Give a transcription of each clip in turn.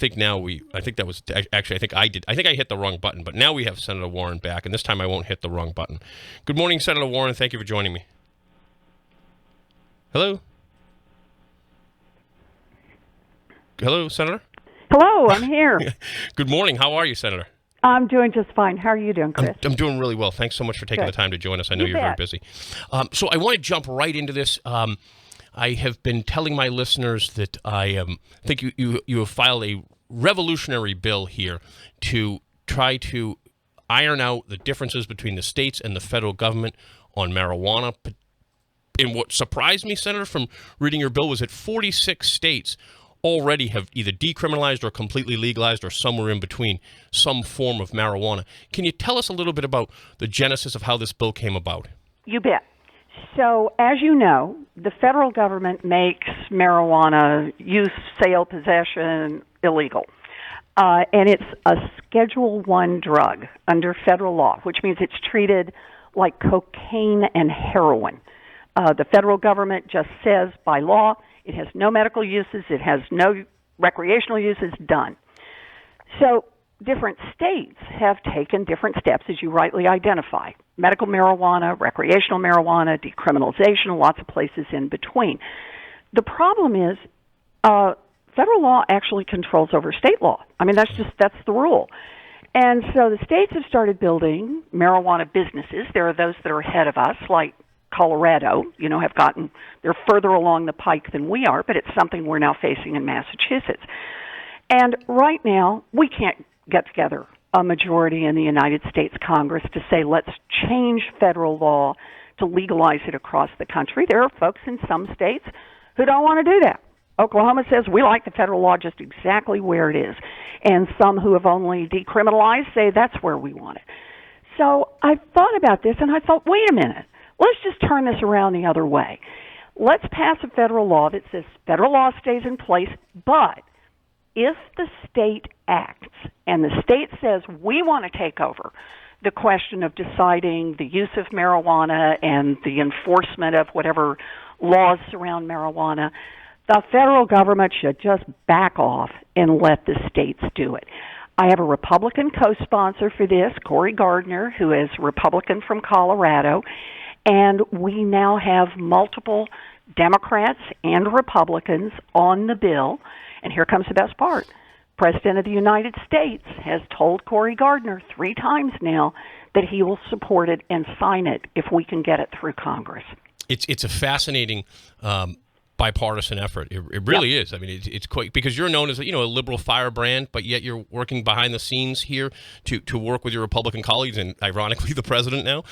think I hit the wrong button, but now we have Senator Warren back, and this time I won't hit the wrong button. Good morning, Senator Warren. Thank you for joining me. Hello? Hello, Senator? Hello, I'm here. Good morning. How are you, Senator? I'm doing just fine. How are you doing, Chris? I'm doing really well. Thanks so much for taking the time to join us. I know you're very busy. So I want to jump right into this. I have been telling my listeners that I think you have filed a revolutionary bill here to try to iron out the differences between the states and the federal government on marijuana. And what surprised me, Senator, from reading your bill was that 46 states already have either decriminalized or completely legalized or somewhere in between some form of marijuana. Can you tell us a little bit about the genesis of how this bill came about? You bet. So, as you know, the federal government makes marijuana use, sale, possession illegal. And it's a Schedule I drug under federal law, which means it's treated like cocaine and heroin. The federal government just says by law it has no medical uses, it has no recreational uses, done. So different states have taken different steps, as you rightly identify. Medical marijuana, recreational marijuana, decriminalization, lots of places in between. The problem is federal law actually controls over state law. I mean, that's the rule. And so the states have started building marijuana businesses. There are those that are ahead of us, like Colorado, they're further along the pike than we are, but it's something we're now facing in Massachusetts. And right now, we can't get together a majority in the United States Congress to say, let's change federal law to legalize it across the country. There are folks in some states who don't want to do that. Oklahoma says we like the federal law just exactly where it is. And some who have only decriminalized say that's where we want it. So I thought about this and I thought, wait a minute, let's just turn this around the other way. Let's pass a federal law that says federal law stays in place, but if the state acts and the state says we want to take over the question of deciding the use of marijuana and the enforcement of whatever laws surround marijuana, the federal government should just back off and let the states do it. I have a Republican co-sponsor for this, Cory Gardner, who is Republican from Colorado, and we now have multiple Democrats and Republicans on the bill. And here comes the best part. President of the United States has told Cory Gardner 3 times now that he will support it and sign it if we can get it through Congress. It's a fascinating bipartisan effort. It really is. I mean, it's quite, because you're known as a liberal firebrand, but yet you're working behind the scenes here to work with your Republican colleagues and ironically the president now,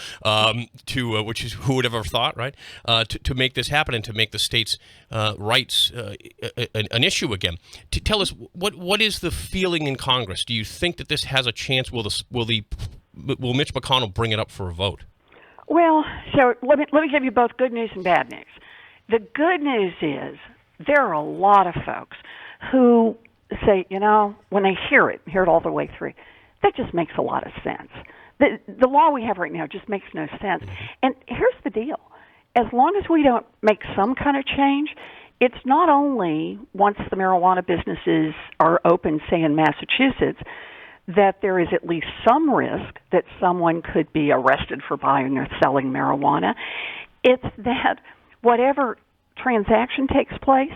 which is who would have ever thought, right? To make this happen and to make the states' rights an issue again. To tell us what is the feeling in Congress? Do you think that this has a chance? Will Mitch McConnell bring it up for a vote? Well, so let me give you both good news and bad news. The good news is there are a lot of folks who say, when they hear it all the way through, that just makes a lot of sense. The law we have right now just makes no sense. And here's the deal. As long as we don't make some kind of change, it's not only once the marijuana businesses are open, say in Massachusetts, that there is at least some risk that someone could be arrested for buying or selling marijuana. It's that whatever transaction takes place,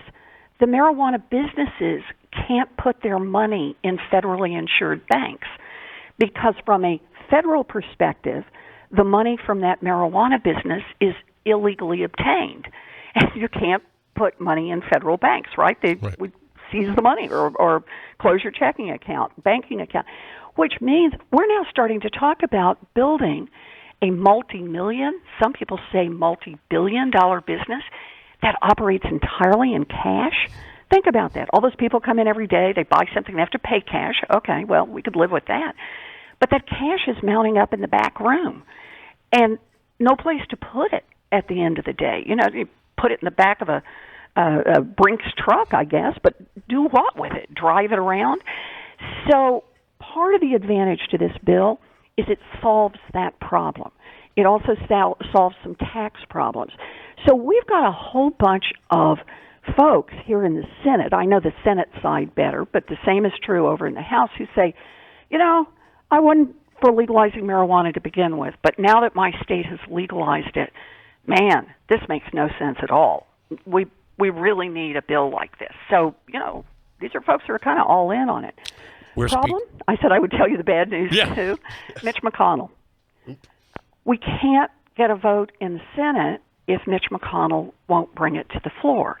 the marijuana businesses can't put their money in federally insured banks because from a federal perspective, the money from that marijuana business is illegally obtained. And you can't put money in federal banks, right? Right. We seize the money or close your checking account, banking account, which means we're now starting to talk about building a multi-million, some people say multi-billion-dollar business that operates entirely in cash. Think about that. All those people come in every day, they buy something, they have to pay cash. Okay, well, we could live with that. But that cash is mounting up in the back room and no place to put it at the end of the day. You put it in the back of a Brinks truck, I guess, but do what with it? Drive it around? So part of the advantage to this bill is it solves that problem. It also solves some tax problems. So we've got a whole bunch of folks here in the Senate, I know the Senate side better, but the same is true over in the House, who say, I wasn't for legalizing marijuana to begin with, but now that my state has legalized it, man, this makes no sense at all. We really need a bill like this. So, these are folks who are kind of all in on it. Problem? I said I would tell you the bad news, too. Mitch McConnell. We can't get a vote in the Senate if Mitch McConnell won't bring it to the floor.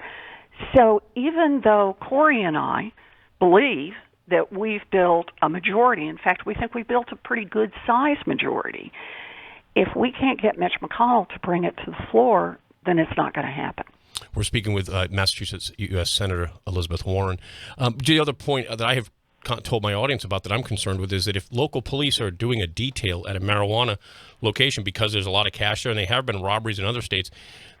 So even though Corey and I believe that we've built a majority, in fact, we think we built a pretty good-sized majority, if we can't get Mitch McConnell to bring it to the floor, then it's not going to happen. We're speaking with Massachusetts U.S. Senator Elizabeth Warren. The other point that I have told my audience about that I'm concerned with is that if local police are doing a detail at a marijuana location because there's a lot of cash there, and they have been robberies in other states,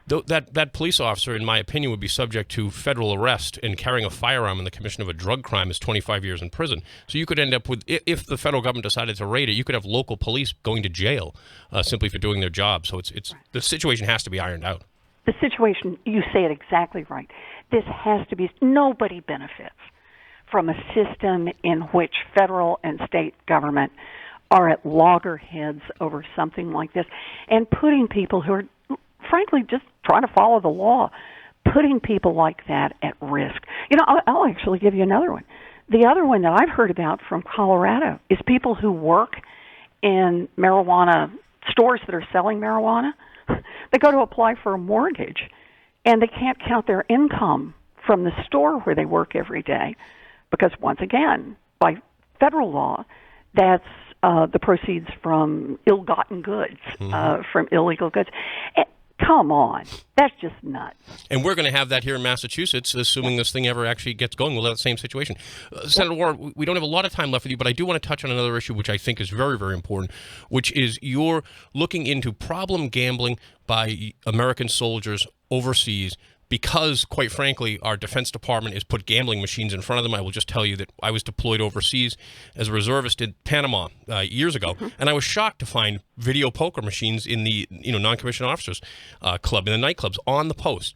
that police officer, in my opinion, would be subject to federal arrest, and carrying a firearm in the commission of a drug crime is 25 years in prison. So you could end up with, if the federal government decided to raid it, you could have local police going to jail simply for doing their job. So it's the situation has to be ironed out. The situation, you say it exactly right. This has to be, nobody benefits from a system in which federal and state government are at loggerheads over something like this, and putting people who are frankly just trying to follow the law, putting people like that at risk. I'll actually give you another one. The other one that I've heard about from Colorado is people who work in marijuana stores that are selling marijuana. They go to apply for a mortgage, and they can't count their income from the store where they work every day because, once again, by federal law, that's the proceeds from ill-gotten goods, from illegal goods. Come on. That's just nuts. And we're going to have that here in Massachusetts, assuming this thing ever actually gets going. We'll have the same situation. Senator Warren, we don't have a lot of time left with you, but I do want to touch on another issue which I think is very, very important, which is you're looking into problem gambling by American soldiers overseas because, quite frankly, our Defense Department has put gambling machines in front of them. I will just tell you that I was deployed overseas as a reservist in Panama years ago, and I was shocked to find video poker machines in the non-commissioned officers club, in the nightclubs, on the post.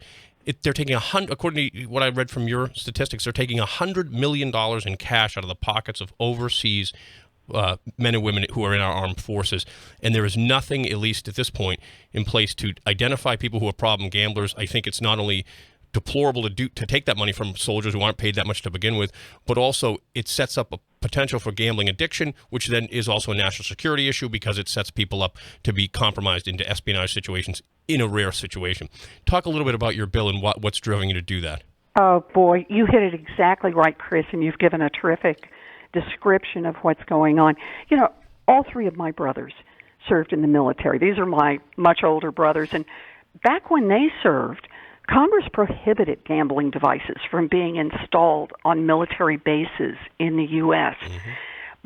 They're taking according to what I read from your statistics, they're taking $100 million in cash out of the pockets of overseas men and women who are in our armed forces, and there is nothing, at least at this point, in place to identify people who are problem gamblers. I think it's not only deplorable to take that money from soldiers who aren't paid that much to begin with, but also it sets up a potential for gambling addiction, which then is also a national security issue because it sets people up to be compromised into espionage situations in a rare situation. Talk a little bit about your bill and what's driving you to do that. Oh, boy, you hit it exactly right, Chris, and you've given a terrific description of what's going on. All three of my brothers served in the military. These are my much older brothers, and back when they served, Congress prohibited gambling devices from being installed on military bases in the U.S.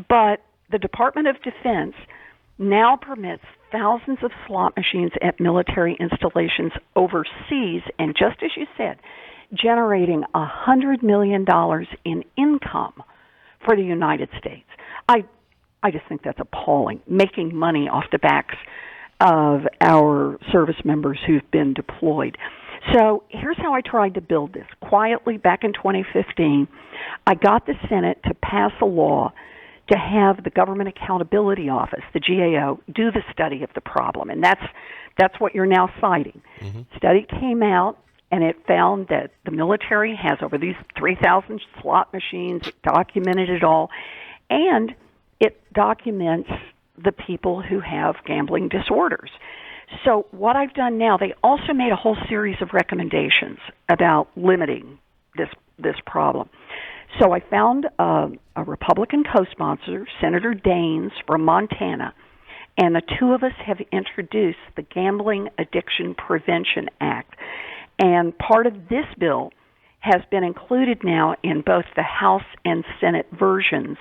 But the Department of Defense now permits thousands of slot machines at military installations overseas, and just as you said, generating $100 million in income for the United States. I just think that's appalling, making money off the backs of our service members who've been deployed. So here's how I tried to build this. Quietly, back in 2015, I got the Senate to pass a law to have the Government Accountability Office, the GAO, do the study of the problem. And that's what you're now citing. Study came out, and it found that the military has over these 3,000 slot machines. It documented it all, and it documents the people who have gambling disorders. So what I've done now, they also made a whole series of recommendations about limiting this problem. So I found a Republican co-sponsor, Senator Daines from Montana, and the two of us have introduced the Gambling Addiction Prevention Act. And part of this bill has been included now in both the House and Senate versions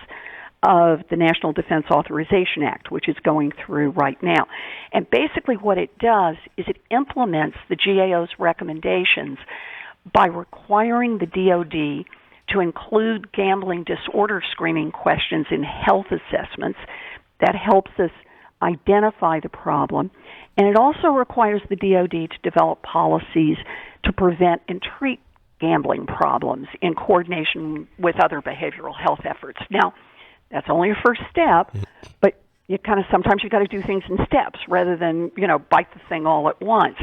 of the National Defense Authorization Act, which is going through right now. And basically what it does is it implements the GAO's recommendations by requiring the DOD to include gambling disorder screening questions in health assessments. That helps us identify the problem. And it also requires the DOD to develop policies to prevent and treat gambling problems in coordination with other behavioral health efforts. Now, that's only a first step, but you kind of sometimes you got to do things in steps rather than, bite the thing all at once.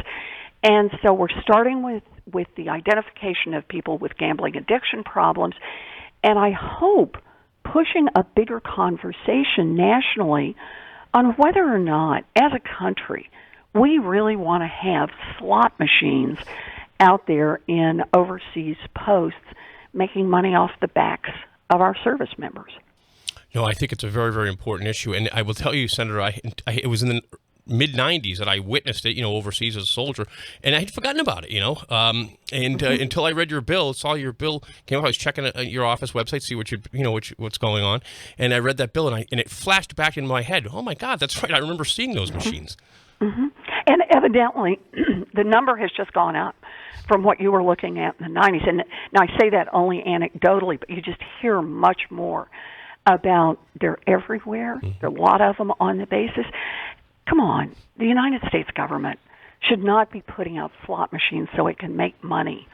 And so we're starting with the identification of people with gambling addiction problems, and I hope pushing a bigger conversation nationally on whether or not, as a country, we really want to have slot machines out there in overseas posts making money off the backs of our service members. No, I think it's a very, very important issue. And I will tell you, Senator, it was in the mid-'90s that I witnessed it, overseas as a soldier, and I had forgotten about it, until I read your bill, saw your bill came up. I was checking your office website, see what's going on, and I read that bill, and it flashed back in my head. Oh my God, that's right! I remember seeing those machines. Mm-hmm. And evidently, the number has just gone up from what you were looking at in the 90s. And now I say that only anecdotally, but you just hear much more about they're everywhere. There are a lot of them on the basis. Come on, the United States government should not be putting out slot machines so it can make money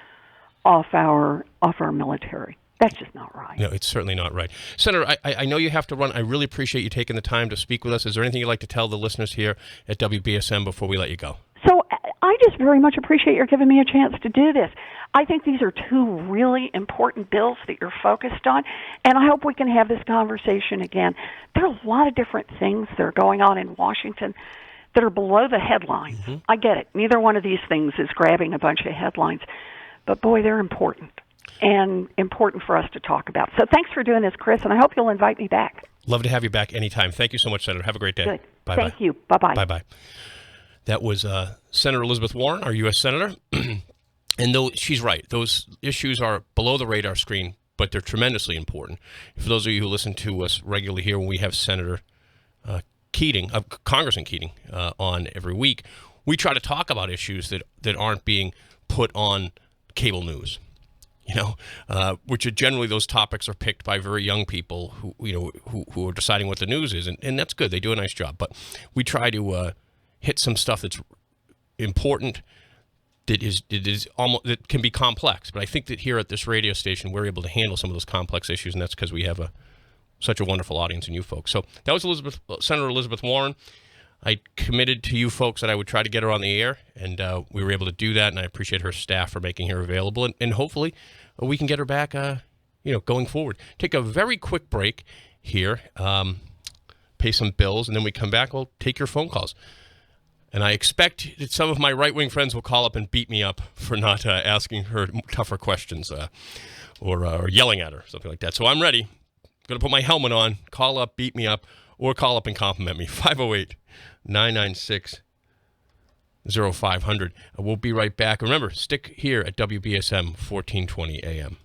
off our military. That's just not right. No, it's certainly not right. Senator, I know you have to run. I really appreciate you taking the time to speak with us. Is there anything you'd like to tell the listeners here at WBSM before we let you go? So I just very much appreciate your giving me a chance to do this. I think these are two really important bills that you're focused on, and I hope we can have this conversation again. There are a lot of different things that are going on in Washington that are below the headlines. Mm-hmm. I get it. Neither one of these things is grabbing a bunch of headlines, but boy, they're important and important for us to talk about. So thanks for doing this, Chris, and I hope you'll invite me back. Love to have you back anytime. Thank you so much, Senator. Have a great day. Good. Bye-bye. Thank you. Bye-bye. Bye-bye. That was Senator Elizabeth Warren, our U.S. Senator. And though she's right, those issues are below the radar screen, but they're tremendously important. For those of you who listen to us regularly here, when we have Senator Keating, Congressman Keating, on every week, we try to talk about issues that aren't being put on cable news. Which are generally those topics are picked by very young people who are deciding what the news is, and that's good. They do a nice job, but we try to hit some stuff that's important. That can be complex, but I think that here at this radio station we're able to handle some of those complex issues, and that's because we have such a wonderful audience in you folks. So that was Senator Elizabeth Warren. I committed to you folks that I would try to get her on the air, and we were able to do that, and I appreciate her staff for making her available, and hopefully we can get her back going forward. Take a very quick break here, pay some bills, and then we come back, we'll take your phone calls. And I expect that some of my right-wing friends will call up and beat me up for not asking her tougher questions or yelling at her, something like that. So I'm ready. I'm going to put my helmet on, call up, beat me up, or call up and compliment me. 508-996-0500. We'll be right back. Remember, stick here at WBSM 1420 AM.